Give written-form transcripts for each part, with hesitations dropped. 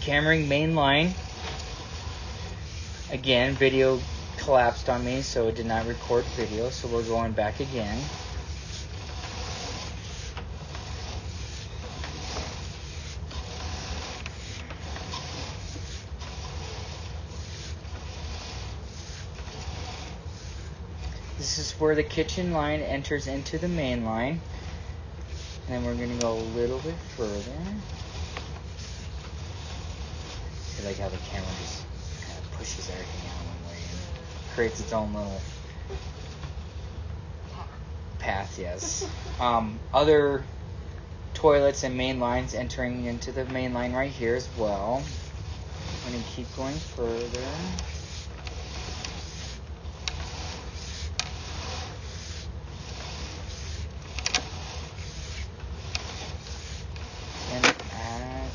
Cammering main line. Again, video collapsed on me, so it did not record video, so we're going back again. This is where the kitchen line enters into the main line. And then we're going to go a little bit further. I like how the camera just kind of pushes everything out one way and creates its own little path, yes. Other toilets and main lines entering into the main line right here as well. I'm going to keep going further. And at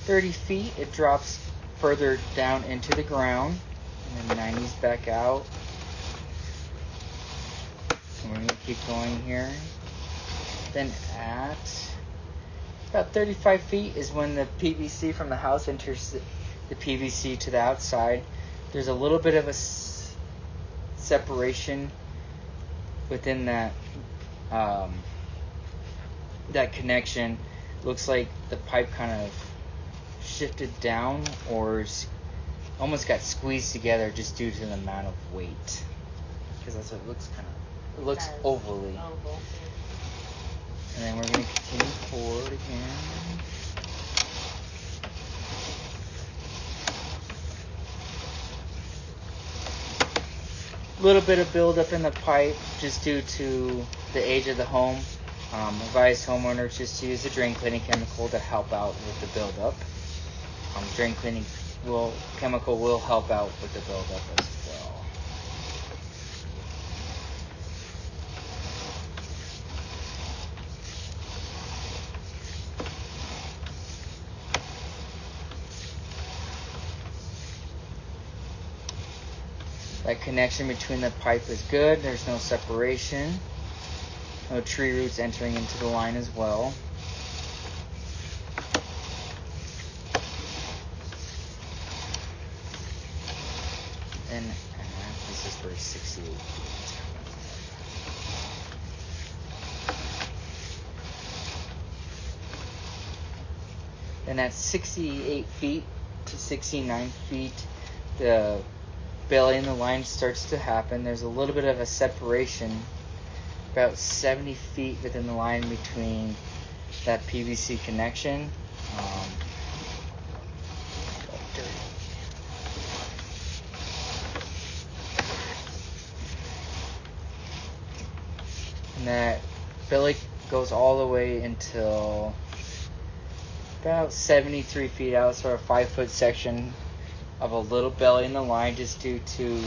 30 feet, it drops further down into the ground. And then 90s back out. And we're going to keep going here. Then at about 35 feet is when the PVC from the house enters the PVC to the outside. There's a little bit of a separation within that that connection. Looks like the pipe kind of shifted down or almost got squeezed together just due to the amount of weight. Because that's what it looks it looks ovally. Oval. And then we're going to continue forward again. A little bit of buildup in the pipe just due to the age of the home. Advise homeowners just to use the drain cleaning chemical to help out with the buildup. Drain cleaning chemical will help out with the buildup as well. That connection between the pipe is good. There's no separation. No tree roots entering into the line as well. And this is for 68 feet. And at 68 feet to 69 feet, the belly in the line starts to happen. There's a little bit of a separation, about 70 feet within the line between that PVC connection. And that belly goes all the way until about 73 feet out, so a 5-foot section of a little belly in the line just due to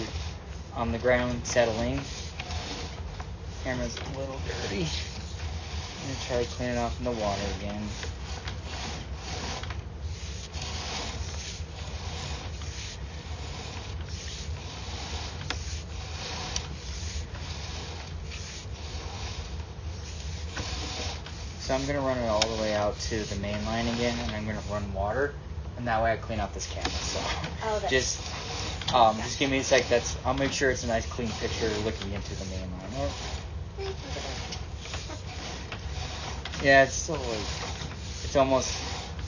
the ground settling. Camera's a little dirty. I'm going to try to clean it off in the water again. So I'm going to run it all the way out to the main line again, and I'm going to run water, and that way I clean off this camera. So just give me a sec. I'll make sure it's a nice clean picture looking into the main line. Yeah, it's still it's almost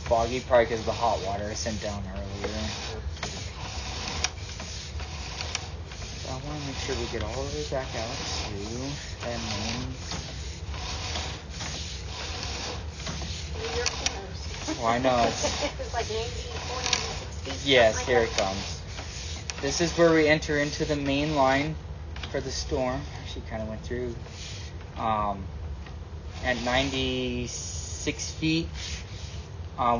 foggy, probably because of the hot water I sent down earlier. So I want to make sure we get all the way back out to that main. Well, I know It's like 94, 96 feet. Yes, like here that. it comes. This is where we enter into the main line for the storm. Actually, kind of went through. At 96 feet,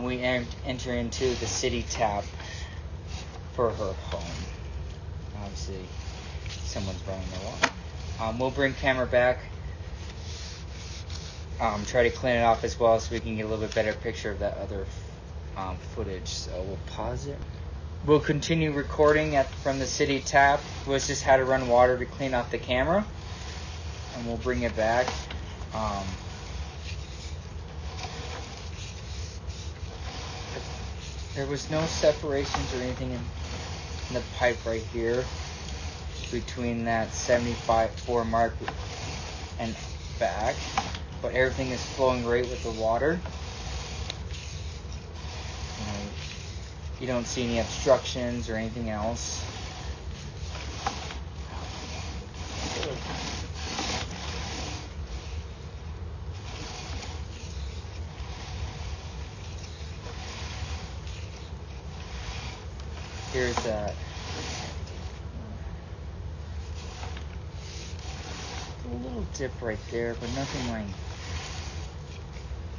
we enter into the city tap for her home. Obviously, someone's running their water. We'll bring camera back. Try to clean it off as well so we can get a little bit better picture of that other footage. So we'll pause it. We'll continue recording from the city tap. We just had to run water to clean off the camera, and we'll bring it back. There was no separations or anything in the pipe right here between that 75.4 mark and back, but everything is flowing great with the water. You don't see any obstructions or anything else. Here's that. A little dip right there, but nothing like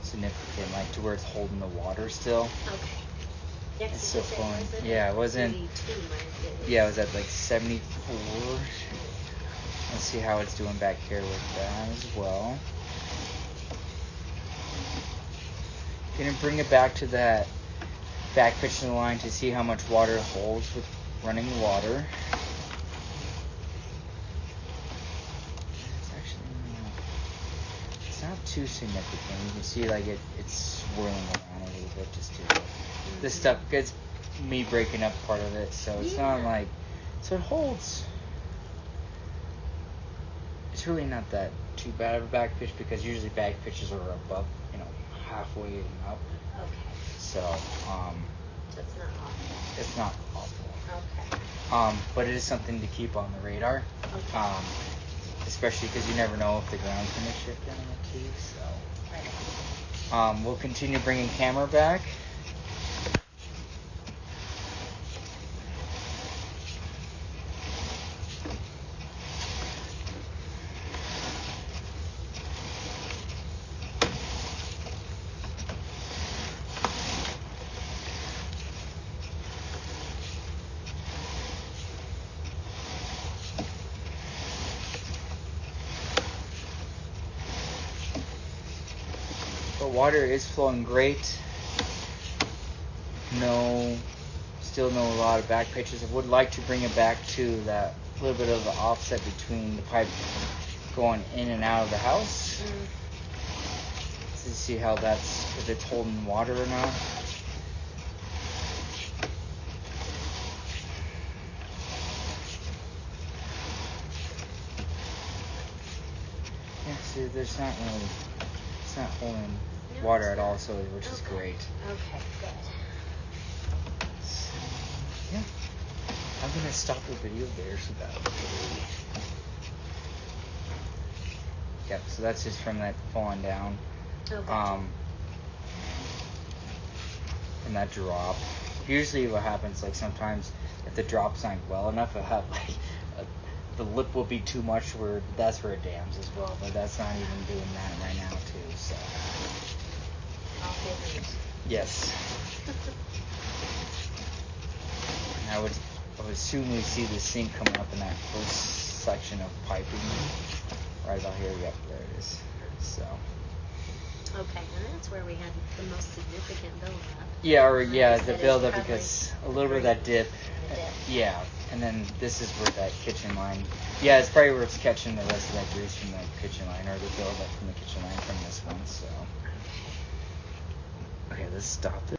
significant, like to where it's holding the water still. Okay. Yeah, It's still flowing. Yeah, it wasn't. Yeah, it was at like 74. Let's see how it's doing back here with that as well. Gonna bring it back to that back pitch in the line to see how much water it holds with running water. It's not too significant. You can see like it's swirling around a little bit just to this stuff. It's me breaking up part of it, so it's not like so it holds. It's really not that too bad of a back pitch because usually back pitches are above, halfway and up. Okay. So, it's not awful. It's not awful. Okay. But it is something to keep on the radar. Okay. Especially because you never know if the ground's going to shift in it too. So, Right. We'll continue bringing camera back. But water is flowing great. Still no a lot of back pitches. I would like to bring it back to that little bit of the offset between the pipe going in and out of the house. To see how if it's holding water or not. Yeah, see, it's not holding water at all, which is great. Okay, good. So, yeah, I'm gonna stop the video there so that. Yep. So that's just from that falling down. Okay. And that drop. Usually, what happens, like sometimes, if the drop's not well enough, it'll have the lip will be too much that's where it dams as well, but that's not even doing that right now too, so. Yes. And I would assume we see the sink coming up in that first section of piping. Right about here, yep, there it is. So. Okay, and that's where we had the most significant buildup. Yeah, the That is buildup probably because a little bit of that dip. The dip. Yeah, and then this is where that kitchen line. Yeah, it's probably where it's catching the rest of that grease from the kitchen line or the buildup from the kitchen line from this one. So, okay, let's stop it.